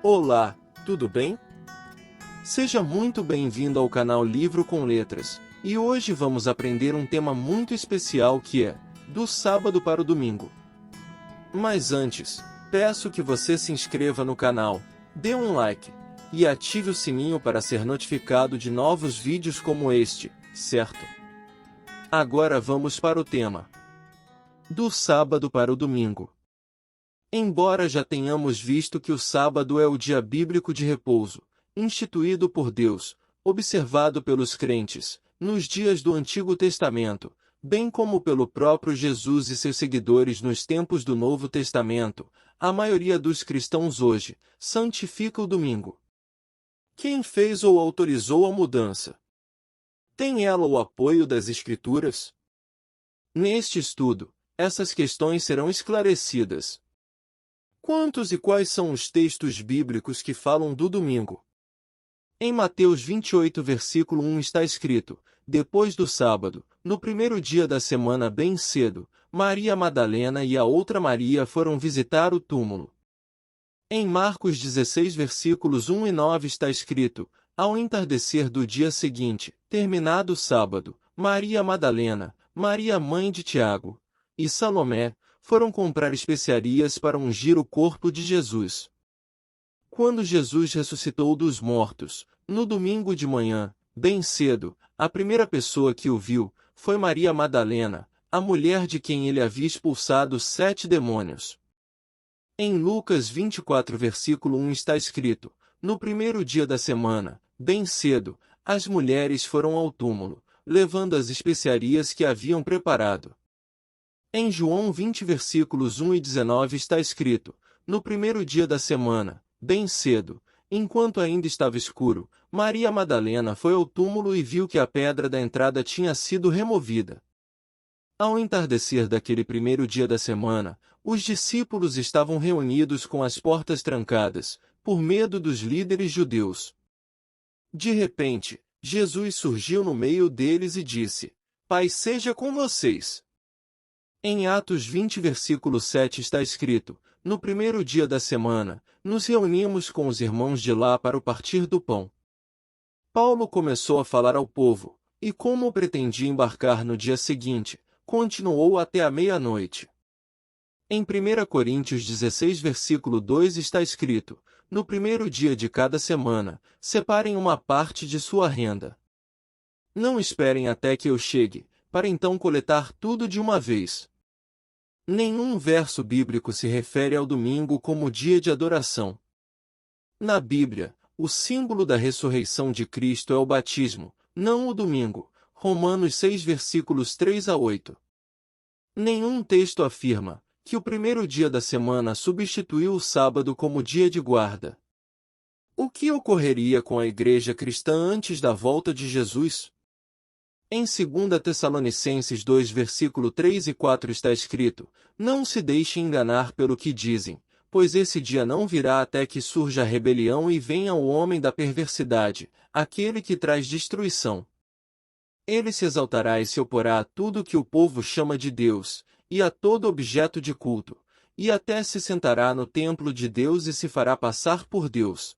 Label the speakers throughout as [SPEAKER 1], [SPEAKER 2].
[SPEAKER 1] Olá, tudo bem? Seja muito bem-vindo ao canal Livro com Letras, e hoje vamos aprender um tema muito especial que é do sábado para o domingo. Mas antes, peço que você se inscreva no canal, dê um like e ative o sininho para ser notificado de novos vídeos como este, certo? Agora vamos para o tema. Do sábado para o domingo. Embora já tenhamos visto que o sábado é o dia bíblico de repouso, instituído por Deus, observado pelos crentes, nos dias do Antigo Testamento, bem como pelo próprio Jesus e seus seguidores nos tempos do Novo Testamento, a maioria dos cristãos hoje santifica o domingo. Quem fez ou autorizou a mudança? Tem ela o apoio das Escrituras? Neste estudo, essas questões serão esclarecidas. Quantos e quais são os textos bíblicos que falam do domingo? Em Mateus 28, versículo 1 está escrito: depois do sábado, no primeiro dia da semana bem cedo, Maria Madalena e a outra Maria foram visitar o túmulo. Em Marcos 16, versículos 1 e 9 está escrito: ao entardecer do dia seguinte, terminado o sábado, Maria Madalena, Maria mãe de Tiago e Salomé, foram comprar especiarias para ungir o corpo de Jesus. Quando Jesus ressuscitou dos mortos, no domingo de manhã, bem cedo, a primeira pessoa que o viu foi Maria Madalena, a mulher de quem ele havia expulsado 7 demônios. Em Lucas 24, versículo 1 está escrito: no primeiro dia da semana, bem cedo, as mulheres foram ao túmulo, levando as especiarias que haviam preparado. Em João 20, versículos 1 e 19 está escrito: no primeiro dia da semana, bem cedo, enquanto ainda estava escuro, Maria Madalena foi ao túmulo e viu que a pedra da entrada tinha sido removida. Ao entardecer daquele primeiro dia da semana, os discípulos estavam reunidos com as portas trancadas, por medo dos líderes judeus. De repente, Jesus surgiu no meio deles e disse: Paz seja com vocês. Em Atos 20, versículo 7 está escrito: no primeiro dia da semana, nos reunimos com os irmãos de lá para o partir do pão. Paulo começou a falar ao povo, e como pretendia embarcar no dia seguinte, continuou até a meia-noite. Em 1 Coríntios 16, versículo 2 está escrito: no primeiro dia de cada semana, separem uma parte de sua renda. Não esperem até que eu chegue, para então coletar tudo de uma vez. Nenhum verso bíblico se refere ao domingo como dia de adoração. Na Bíblia, o símbolo da ressurreição de Cristo é o batismo, não o domingo. Romanos 6, versículos 3 a 8. Nenhum texto afirma que o primeiro dia da semana substituiu o sábado como dia de guarda. O que ocorreria com a igreja cristã antes da volta de Jesus? Em 2 Tessalonicenses 2, versículo 3 e 4 está escrito: não se deixe enganar pelo que dizem, pois esse dia não virá até que surja a rebelião e venha o homem da perversidade, aquele que traz destruição. Ele se exaltará e se oporá a tudo que o povo chama de Deus, e a todo objeto de culto, e até se sentará no templo de Deus e se fará passar por Deus.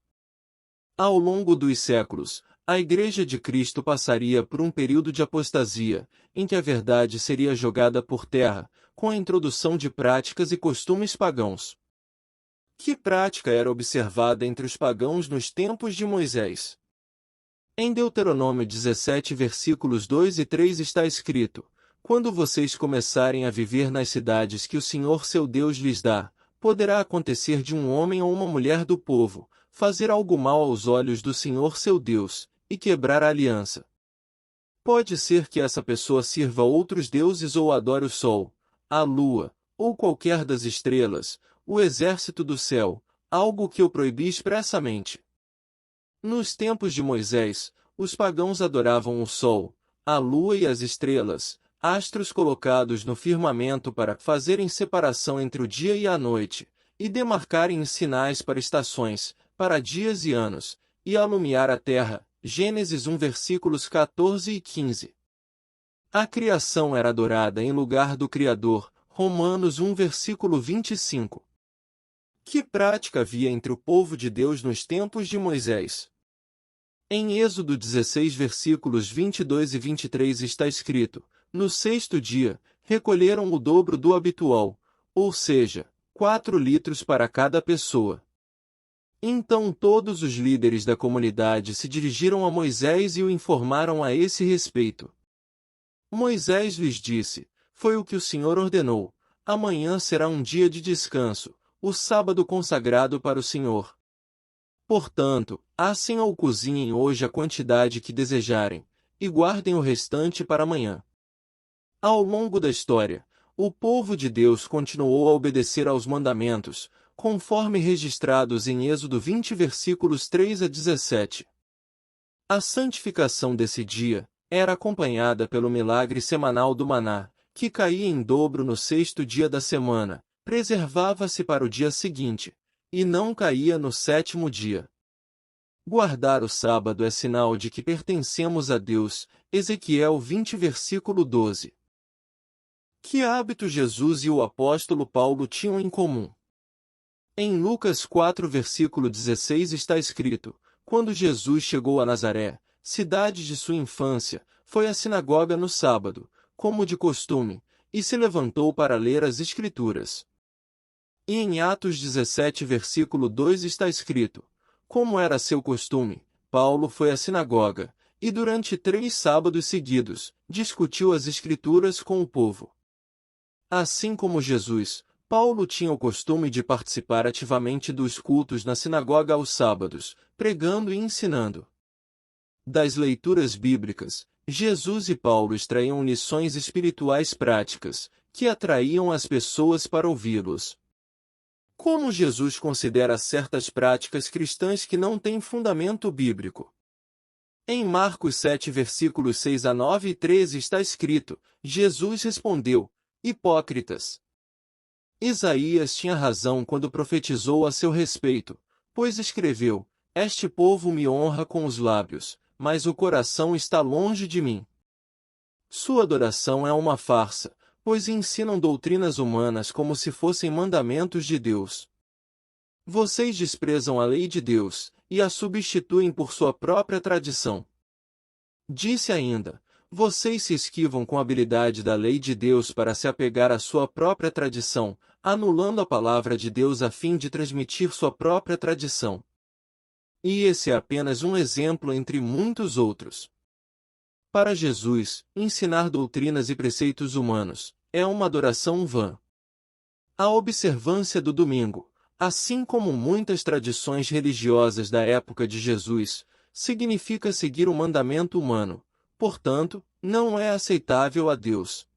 [SPEAKER 1] Ao longo dos séculos, a Igreja de Cristo passaria por um período de apostasia, em que a verdade seria jogada por terra, com a introdução de práticas e costumes pagãos. Que prática era observada entre os pagãos nos tempos de Moisés? Em Deuteronômio 17, versículos 2 e 3 está escrito: quando vocês começarem a viver nas cidades que o Senhor seu Deus lhes dá, poderá acontecer de um homem ou uma mulher do povo fazer algo mal aos olhos do Senhor seu Deus, e quebrar a aliança. Pode ser que essa pessoa sirva outros deuses ou adore o sol, a lua, ou qualquer das estrelas, o exército do céu, algo que eu proibi expressamente. Nos tempos de Moisés, os pagãos adoravam o sol, a lua e as estrelas, astros colocados no firmamento para fazerem separação entre o dia e a noite, e demarcarem sinais para estações, para dias e anos, e alumiar a terra. Gênesis 1, versículos 14 e 15. A criação era adorada em lugar do Criador. Romanos 1, versículo 25. Que prática havia entre o povo de Deus nos tempos de Moisés? Em Êxodo 16, versículos 22 e 23 está escrito: no sexto dia, recolheram o dobro do habitual, ou seja, 4 litros para cada pessoa. Então todos os líderes da comunidade se dirigiram a Moisés e o informaram a esse respeito. Moisés lhes disse: foi o que o Senhor ordenou, amanhã será um dia de descanso, o sábado consagrado para o Senhor. Portanto, assem ou cozinhem hoje a quantidade que desejarem, e guardem o restante para amanhã. Ao longo da história, o povo de Deus continuou a obedecer aos mandamentos, conforme registrados em Êxodo 20 versículos 3 a 17. A santificação desse dia era acompanhada pelo milagre semanal do maná, que caía em dobro no sexto dia da semana, preservava-se para o dia seguinte, e não caía no sétimo dia. Guardar o sábado é sinal de que pertencemos a Deus, Ezequiel 20 versículo 12. Que hábito Jesus e o apóstolo Paulo tinham em comum? Em Lucas 4 versículo 16 está escrito: quando Jesus chegou a Nazaré, cidade de sua infância, foi à sinagoga no sábado, como de costume, e se levantou para ler as Escrituras. E em Atos 17 versículo 2 está escrito: como era seu costume, Paulo foi à sinagoga, e durante 3 sábados seguidos, discutiu as Escrituras com o povo. Assim como Jesus, Paulo tinha o costume de participar ativamente dos cultos na sinagoga aos sábados, pregando e ensinando. Das leituras bíblicas, Jesus e Paulo extraíam lições espirituais práticas, que atraíam as pessoas para ouvi-los. Como Jesus considera certas práticas cristãs que não têm fundamento bíblico? Em Marcos 7 versículos 6 a 9 e 13 está escrito: Jesus respondeu: hipócritas! Isaías tinha razão quando profetizou a seu respeito, pois escreveu: este povo me honra com os lábios, mas o coração está longe de mim. Sua adoração é uma farsa, pois ensinam doutrinas humanas como se fossem mandamentos de Deus. Vocês desprezam a lei de Deus, e a substituem por sua própria tradição. Disse ainda: vocês se esquivam com habilidade da lei de Deus para se apegar à sua própria tradição, anulando a palavra de Deus a fim de transmitir sua própria tradição. E esse é apenas um exemplo entre muitos outros. Para Jesus, ensinar doutrinas e preceitos humanos é uma adoração vã. A observância do domingo, assim como muitas tradições religiosas da época de Jesus, significa seguir o mandamento humano, portanto, não é aceitável a Deus.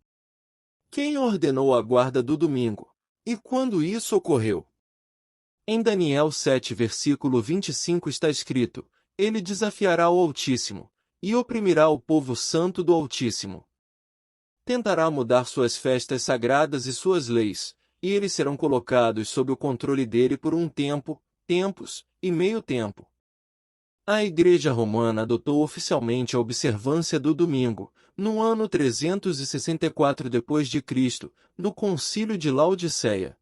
[SPEAKER 1] Quem ordenou a guarda do domingo? E quando isso ocorreu? Em Daniel 7 versículo 25 está escrito: ele desafiará o Altíssimo, e oprimirá o povo santo do Altíssimo. Tentará mudar suas festas sagradas e suas leis, e eles serão colocados sob o controle dele por um tempo, tempos, e meio tempo. A Igreja Romana adotou oficialmente a observância do domingo, no ano 364 d.C., no Concílio de Laodiceia.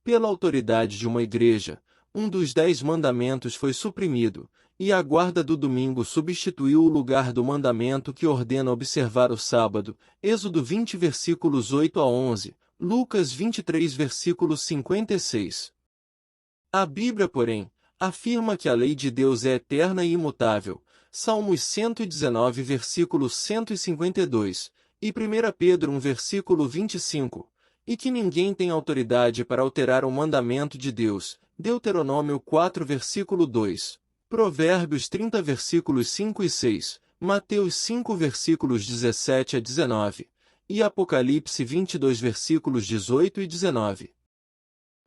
[SPEAKER 1] Pela autoridade de uma igreja, um dos 10 mandamentos foi suprimido, e a guarda do domingo substituiu o lugar do mandamento que ordena observar o sábado, Êxodo 20 versículos 8 a 11, Lucas 23 versículo 56. A Bíblia, porém, afirma que a lei de Deus é eterna e imutável, Salmos 119 versículo 152, e 1 Pedro 1 versículo 25, e que ninguém tem autoridade para alterar o mandamento de Deus, Deuteronômio 4 versículo 2, Provérbios 30 versículos 5 e 6, Mateus 5 versículos 17 a 19, e Apocalipse 22 versículos 18 e 19.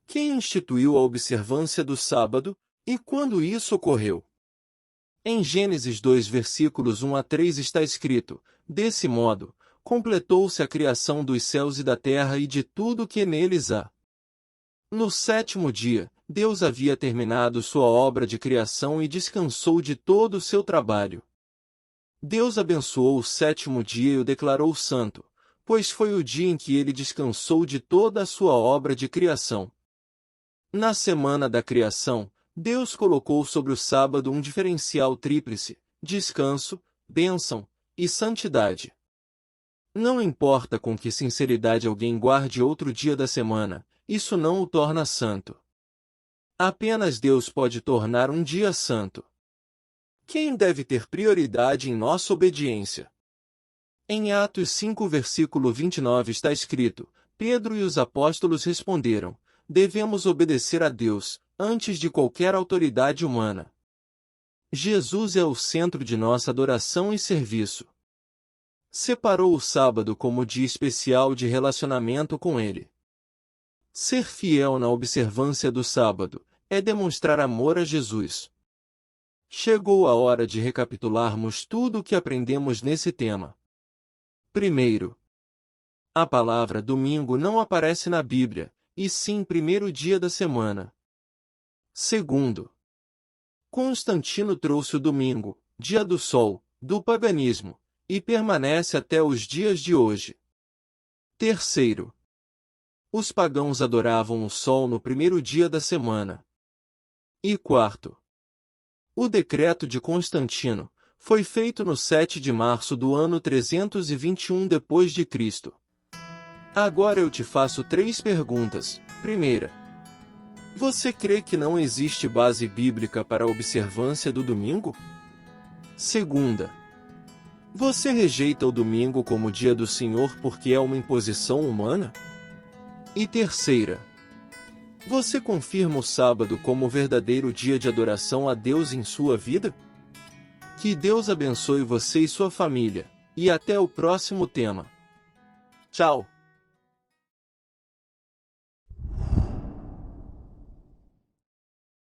[SPEAKER 1] Quem instituiu a observância do sábado, e quando isso ocorreu? Em Gênesis 2 versículos 1 a 3 está escrito: desse modo, completou-se a criação dos céus e da terra e de tudo que neles há. No sétimo dia, Deus havia terminado sua obra de criação e descansou de todo o seu trabalho. Deus abençoou o sétimo dia e o declarou santo, pois foi o dia em que ele descansou de toda a sua obra de criação. Na semana da criação, Deus colocou sobre o sábado um diferencial tríplice: descanso, bênção e santidade. Não importa com que sinceridade alguém guarde outro dia da semana, isso não o torna santo. Apenas Deus pode tornar um dia santo. Quem deve ter prioridade em nossa obediência? Em Atos 5, versículo 29 está escrito: Pedro e os apóstolos responderam: devemos obedecer a Deus, antes de qualquer autoridade humana. Jesus é o centro de nossa adoração e serviço. Separou o sábado como dia especial de relacionamento com Ele. Ser fiel na observância do sábado é demonstrar amor a Jesus. Chegou a hora de recapitularmos tudo o que aprendemos nesse tema. Primeiro, a palavra domingo não aparece na Bíblia, e sim primeiro dia da semana. Segundo, Constantino trouxe o domingo, dia do sol, do paganismo, e permanece até os dias de hoje. Terceiro, os pagãos adoravam o sol no primeiro dia da semana. E quarto, o decreto de Constantino foi feito no 7 de março do ano 321 d.C. Agora eu te faço 3 perguntas. Primeira, você crê que não existe base bíblica para a observância do domingo? Segunda, você rejeita o domingo como dia do Senhor porque é uma imposição humana? E terceira, você confirma o sábado como o verdadeiro dia de adoração a Deus em sua vida? Que Deus abençoe você e sua família, e até o próximo tema. Tchau!